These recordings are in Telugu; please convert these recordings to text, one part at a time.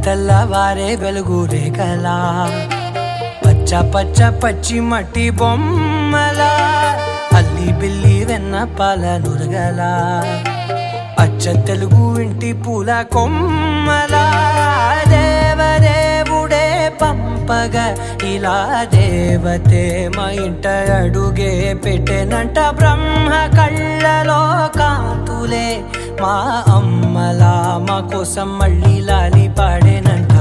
తెల్లవారే వెలుగు రేఖలా పచ్చ పచ్చ పచ్చి మట్టి బొమ్మలా అల్లి బిల్లి వెన్న పాల నురగలా అచ్చ తెలుగు ఇంటి పూల కొమ్మలా దేవదేవుడే పంపగా ఇలా దేవతే మా ఇంట అడుగే పెట్టెనంట బ్రహ్మ కళ్ళలో కాంతులే మా అమ్మలా మా కోసం మళ్ళీ లాలి పాడేనంట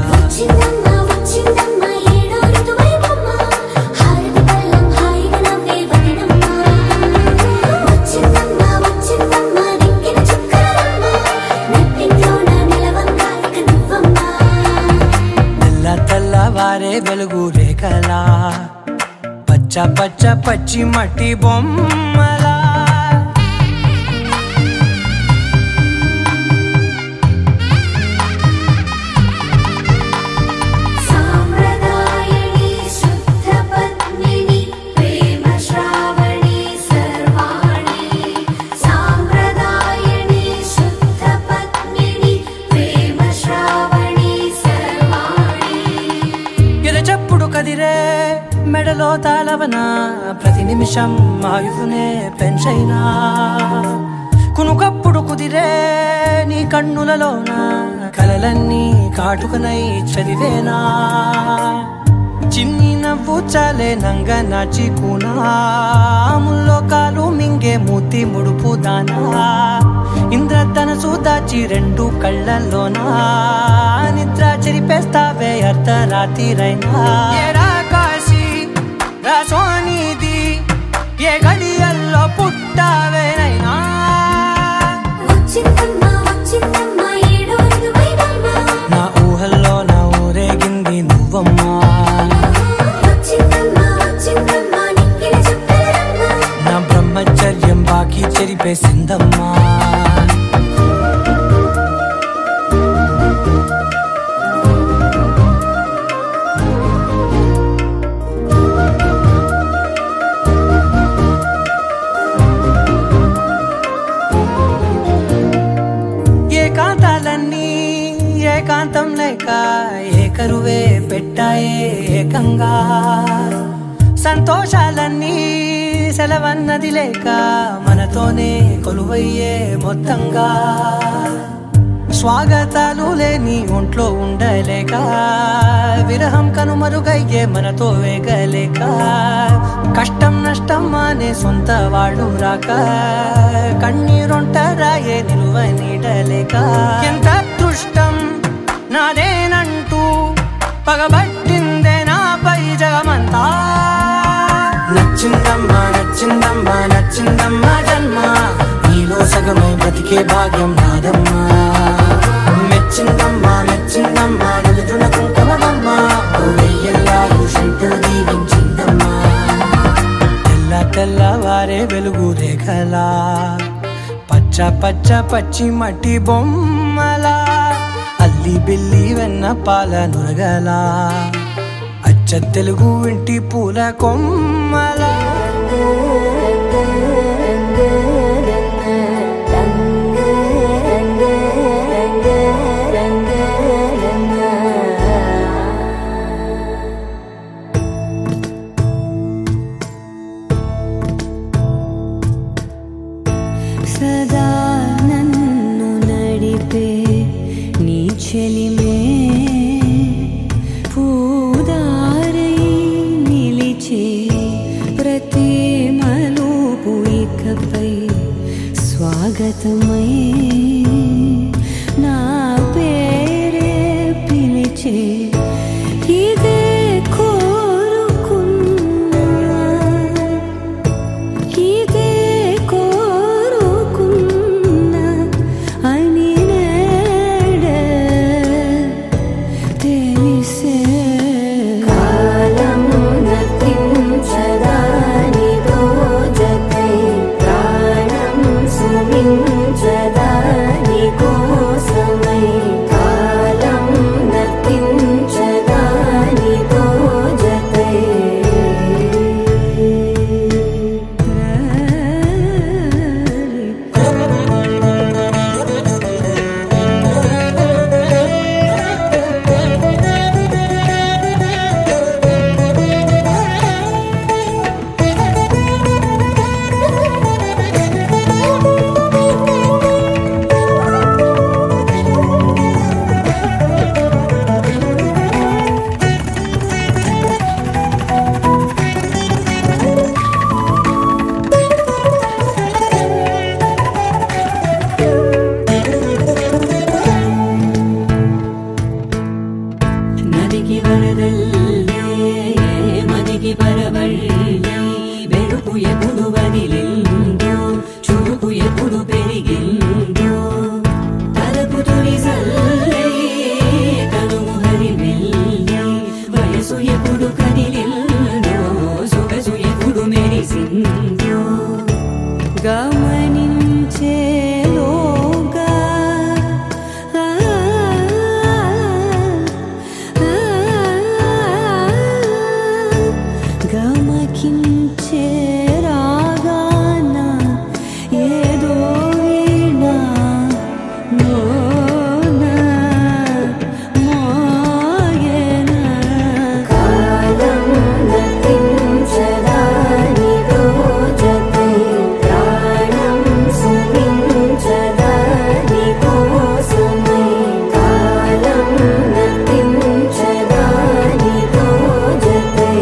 తెల్లవారే వెలుగు రేఖలా పచ్చ పచ్చ పచ్చి మట్టి బొమ్మలా కదిరే మెడలో తాళవన ప్రతి నిమిషం ఆయుధునే పెంచైనా కునుకప్పుడు కుదిరే నీ కన్నులలోన కలలన్నీ కాటుకనై చదివేనా చిన్ని నవ్వు చాలే నంగ నాచి కూనాముల్లో కాలు మింగే మూతి ముడుపు దానా ఇంద్రధనసు దాచి రెండు కళ్ళల్లోనా నిద్ర చెరిపేస్తావే అర్ధరాత్రిరైనా కాశీ రాసోనిది ఏ గడియల్లో పుట్టావేనైనా నా ఊహల్లో నా ఊరేగింది నువ్వమ్మా నా బ్రహ్మచర్యం బాకీ చెరిపేసిందమ్మా ఏకాంతాలన్నీ ఏకాంతం లేక ఏకరువే పెట్టాయే ఏకంగా సంతోషాలన్నీ సెలవన్నది లేక మనతోనే కొలువయ్యే మొత్తంగా స్వాగతాలు లేని ఒంట్లో ఉండలేక విరహం కనుమరుగయ్యే మనతో వేగలేక కష్టం నష్టం అనే సొంత వాళ్ళు రాక కన్నీరొంటరాయే నిలువ నీడలేక ఎంత అదృష్టం నాదేనంటూ పగబట్టిందే నాపై జగమంతా నచ్చిందమ్మా నచ్చిందమ్మా నచ్చిందమ్మా జన్మ నీలో సగమై బ్రతికే భాగ్యం నాదమ్మా మెచ్చిందమ్మా మెచ్చిందమ్మా నిలుతున్న కుంకుమమ్మా దీవించిందమ్మా తెల్లవారే వెలుగు రేఖలా పచ్చ పచ్చ పచ్చి మట్టి బొమ్మలా అల్లి బిల్లి వెన్న పాల నురగలా అచ్చ తెలుగు ఇంటి పూల కొమ్మలా సదా నన్ను నడిపే నీ చెలిమే పూదారై నిలిచే ప్రతి మలుపు ఇకపై స్వాగతమై నా పేరే పిలిచే ఇదే జదా ఎప్పుడు పెరిగిందో తలపు తొలి జల్లై తనువు హరిమెల్లై వయసు ఎప్పుడు కదిలిందో సొగసు ఎప్పుడు మెరిసిందో గమనించేలోగా గమకించే రాగాన ఏదో వీణా మోన మోయన కాలం గతించదాని రోజతై ప్రాణం సుమించదాని కోసమై కాలం గతించదాని రోజతై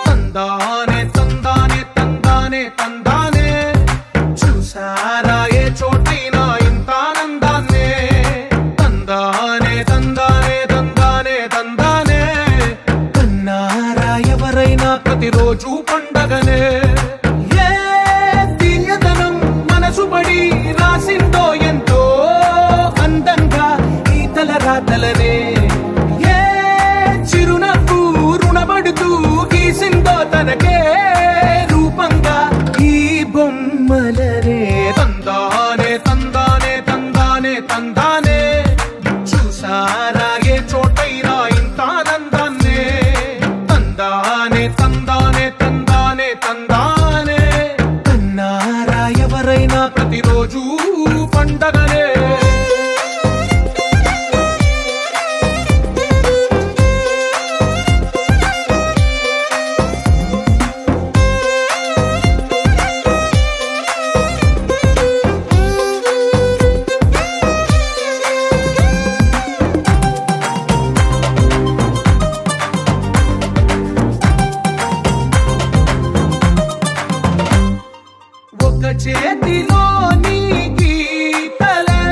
తందానే తందానే తందానే తందానే చూసారా ఏ చోటైనా ఇంత ఆనందాన్నే తందానే తందానే తందానే తందానే కన్నారా ఎవరైనా ప్రతిరోజు పండగనే ఏ తీయదనం మనసు పడి రాసిందో ఎంతో అందంగా ఈ తలరాతలనే ఏ చిరునవ్వు రుణపడుతూ గీసిందో తనకే రూపంగా ఈ బొమ్మలనే తందానే తందానే తందానే తందానే చూసారా ఏ చోటైనా ఇంత ఆనందాన్నే తందానే తందానే తందానే తందానే కన్నారా ఎవరైనా ప్రతిరోజు పండగనే ఒక చేతిలో నీ గీతలే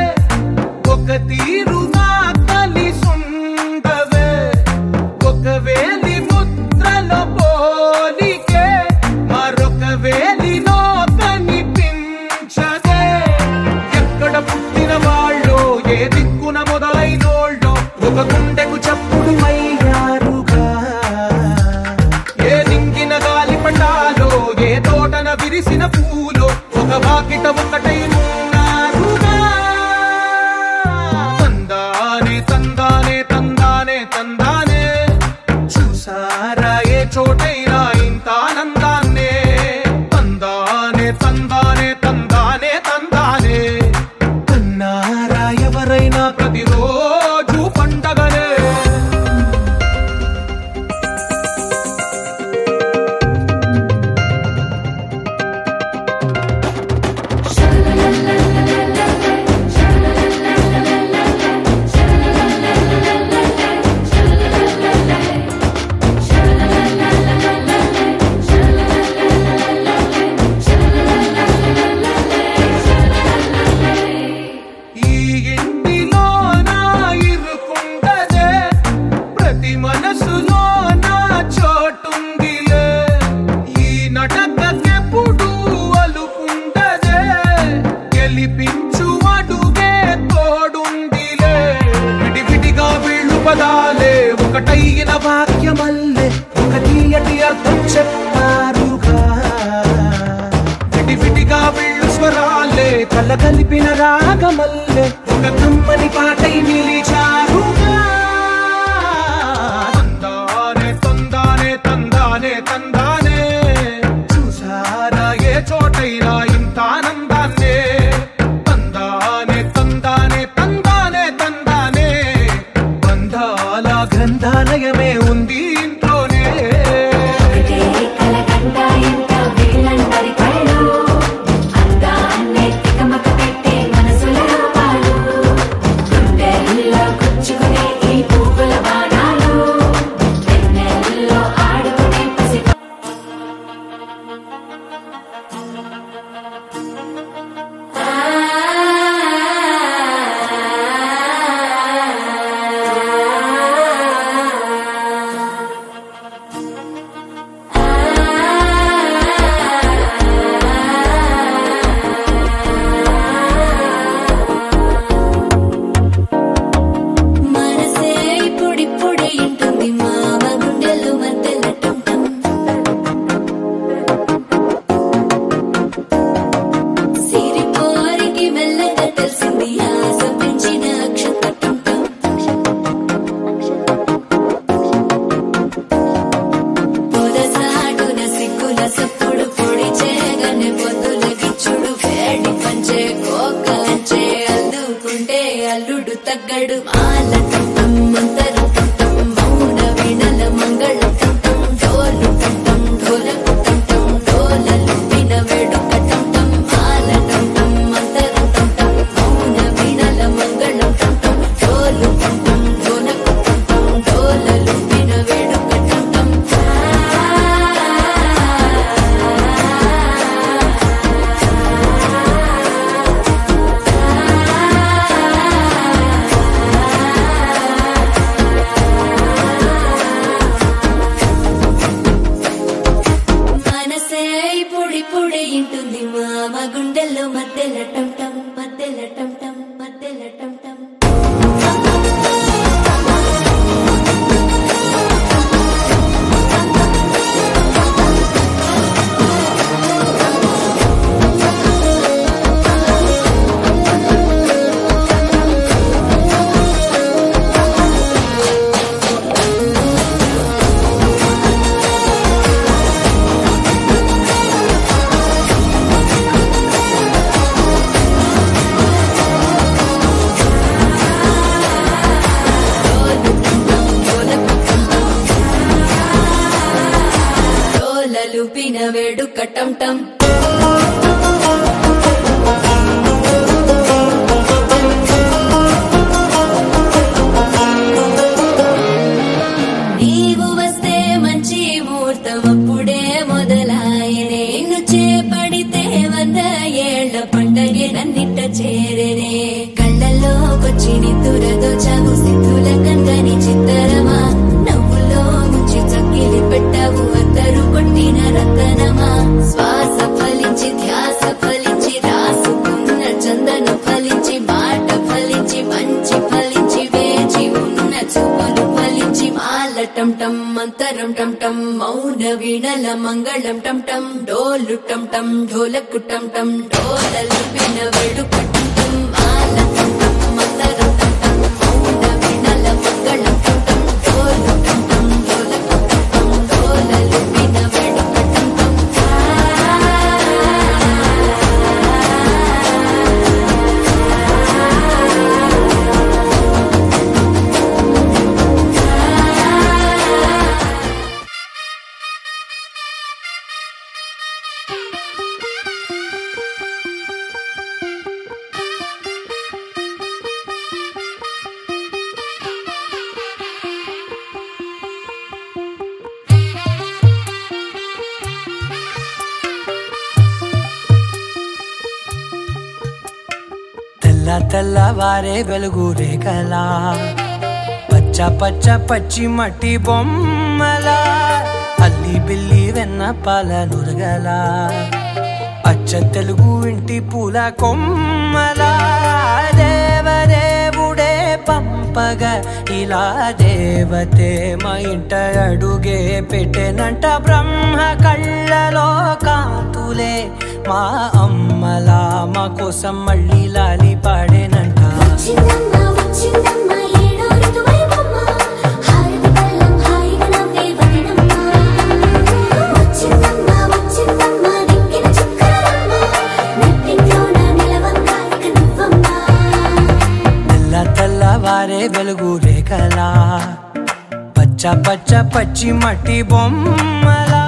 ఒక తీరుగా కలిసుండవే ఒక వేలి ముద్రలో పోలికే మరొక వేలిలో కనిపించదే ఎక్కడ పుట్టిన వాళ్ళో ఏ దిక్కున మొదలైనోళ్ళో ఒక గుండెకు చప్పుడు అయ్యారుగా ఏ దింగిన గాలి పటాలో ఏ తోటన విరిసిన పూలో ఒక వాకిట ఒకటై ఉన్నారుగా తందానే తందానే తందానే తందానే చూసారా ఏ చోటైనా ఇంత ఆనందాన్నే తందానే తందానే తందానే తందానే కన్నారా ఎవరైనా ప్రతిరోజు పండగనే ఈ ఇంటిలో నా ఇరుకుండదే ప్రతి మనసులో నా చోటుందిలే ఈ నటకెప్పుడు అలుపుండదే గెలిపించు అడుగే తోడుందిలే విడివిడిగా వీళ్ళు పదాలే ఒకటైన వాక్యమల్లే ఒక తీయటి అర్థం చెప్పారుగా విడివిడిగా వీళ్ళు స్వరాలే కల కలిపిన రాగమల్లే ఒక కమ్మని పాటై నిలిచారుగా తందానే తందానే తందానే తందానే చూసారా ఏ చోటైనా ఇంత ఆనందాన్నే తందానే తందానే తందానే తందానే బంధాల గ్రంథాలయమే ఉంది ఇంట్లోనే కలకండ ఎంత వీళ్ళందరి కళ్ళు ఇప్పుడిప్పుడే ఇంటుంది మామ గుండెల్లో మధ్యల టం మధ్యల టం మధ్యల టం లూపిన వేడుక టం టం నీవు వస్తే మంచి ముహూర్తం అప్పుడే మొదలాయనే నిన్ను చేపడితే 100 ఏళ్ల పండగే నన్నిట్ట చేరేనే కళ్ళల్లోకొచ్చి నిద్దురదోచావు సిద్ధుల కందని చిత్తరమా నవ్వులో ముంచి చక్కిలి పెట్టావు అద్దరు కొట్టిన రతనమా శ్వాస ఫలించి ధ్యాస ఫలించి రాసుకున్న చందను ఫలించి మాట ఫలించి మంచి ఫలించి వేచి ఉన్న చూపులు ఫలించి మాల టం టం మంతరం టం టం మౌన వీణల మంగళం టం టం డోలు టం టం ఢోలకు టం టం డోలలు విన వేడుక టం టం మాల టం టం మంతరం టం టం మౌన వీణల మంగళం టం టం డోలు టం టం ఢోలకు టం టం డోలలు విన వేడుక టం టం తెల్లవారే వెలుగు రేఖలా పచ్చ పచ్చ పచ్చి మట్టి బొమ్మలా అల్లి బిల్లి వెన్న పాల నురగలా అచ్చ తెలుగు ఇంటి పూల కొమ్మలా దేవదేవుడే పంపగా ఇలా దేవతే మా ఇంట అడుగే పెట్టెనంట బ్రహ్మ కళ్ళలో కాంతులే మా అమ్మలా మా కోసం మళ్ళీ లాలి పాడేనంట తెల్లవారే వెలుగు రేఖలా పచ్చ పచ్చ పచ్చి మట్టి బొమ్మలా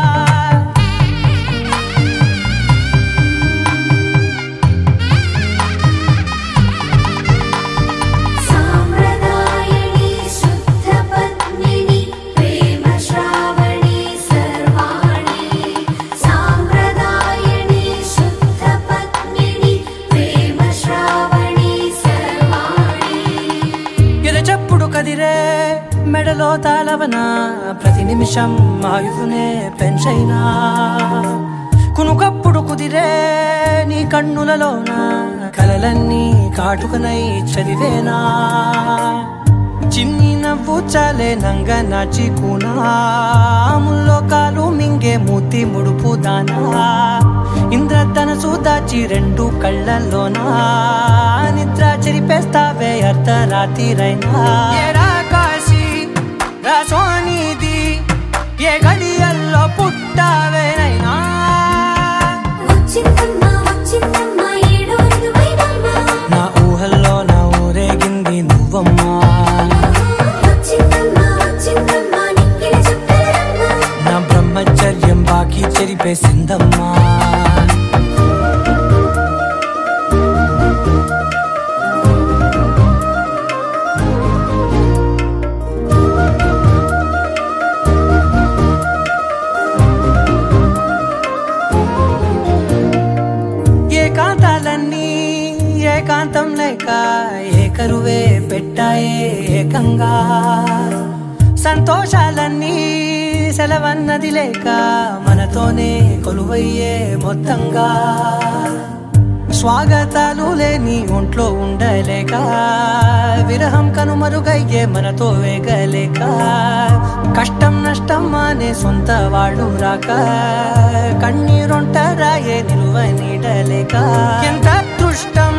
మెడలో తాళవన ప్రతి నిమిషం ఆయుధునే పెంచైనా కునుకప్పుడు కుదిరే నీ కన్నులలోన కలలన్నీ కాటుకనై చదివేనా చిన్ని నవ్వు చాలే నంగ నాచి కూనాముల్లో కాలు మింగే మూతి ముడుపు దానా ఇంద్రధనసు దాచి 2 కళ్ళల్లోనా నిద్ర చెరిపేస్తావే అర్ధరాత్రిరైనా సోనిది ఏ గడియల్లో పుట్టావేనైనా నా ఊహల్లో నా ఊరేగింది నువ్వమ్మా నా బ్రహ్మచర్యం బాకీ చెరిపేసిందమ్మా ఏకాంతం లేక ఏకరువే పెట్టాయే ఏకంగా సంతోషాలన్నీ సెలవన్నది లేక మనతోనే కొలువయ్యే మొత్తంగా స్వాగతాలు లేని ఒంట్లో ఉండలేక విరహం కనుమరుగయ్యే మనతో వేగలేక కష్టం నష్టం అనే సొంత వాళ్ళు రాక కన్నీరొంటరాయే నిలువ నీడలేక ఎంత అదృష్టం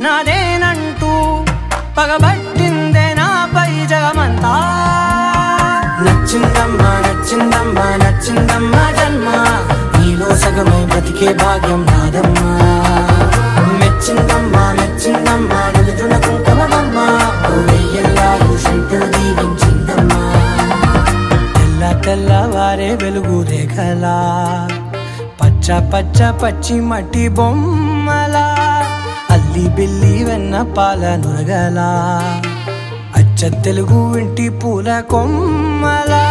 నాదేనంటూ పగబట్టిందే నాపై జగమంతా నచ్చిందమ్మా నచ్చిందమ్మా నచ్చిందమ్మా జన్మ నీలో సగమై బ్రతికే భాగ్యం నాదమ్మా మెచ్చిందమ్మా మెచ్చిందమ్మా నిలుతున్న కుంకుమమ్మా వెయ్యల్లాలు శంకరు దీవించిందమ్మా తెల్ల తెల్లవారే వెలుగు రేఖలా పచ్చ పచ్చ పచ్చి మట్టి బొమ్మలా అల్లి బిల్లి వెన్న పాల నురగలా అచ్చ తెలుగు ఇంటి పూల కొమ్మలా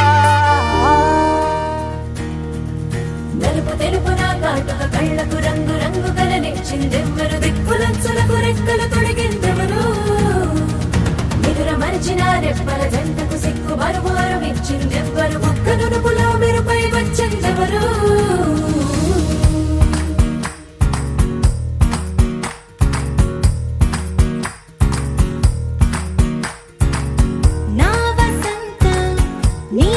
నలుపు తెలుపున కాటుక కళ్ళకు రంగు రంగు కలనిచ్చిందెవ్వరు దిక్కులంచులకు రెక్కలు తొడిగిందెవరు నిదుర మరిచిన రెప్పల జంటకు సిక్కు బరువారం ఇచ్చిందెవ్వరు ఒక్క నునుపులో మెరుపై వచ్చిందెవరు నా వసంతం నీ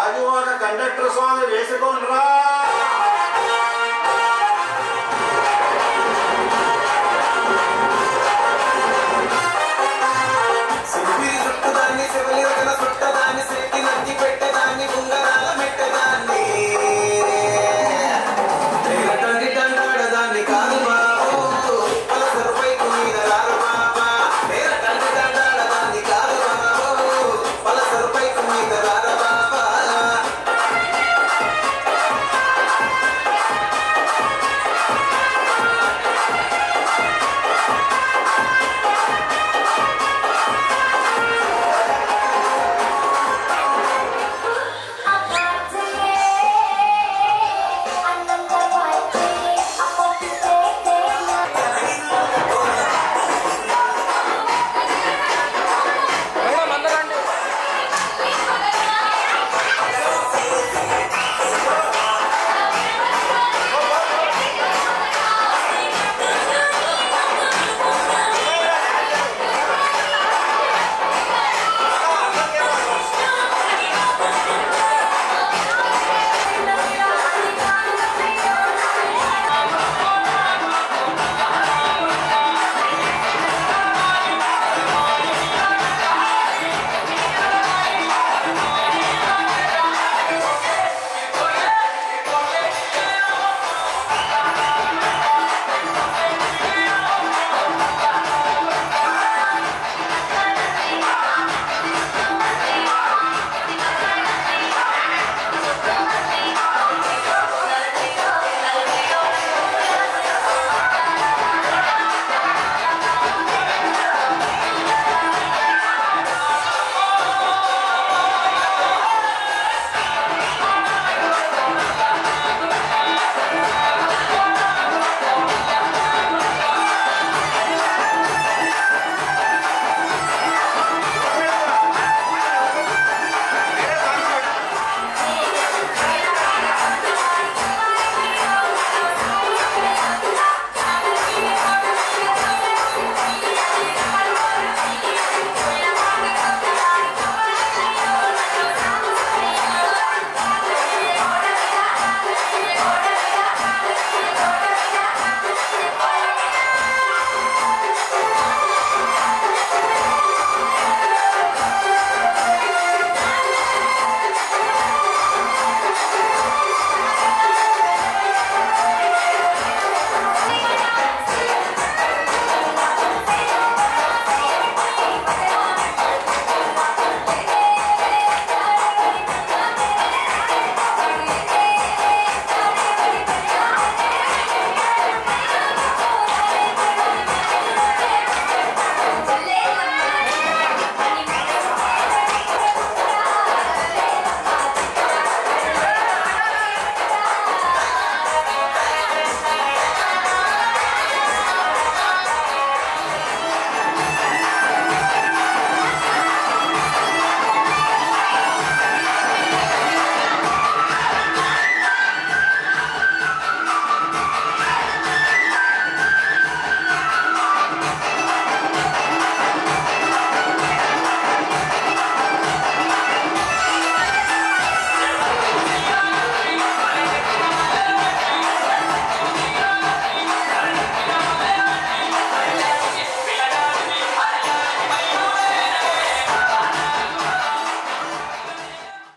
గాజువాక కండక్టర్ స్వామి వేసుకోండ్రా. సింపిరి చుట్టదాన్ని శివలిరగల చుట్టదాన్ని శక్తి నత్తి పెట్టి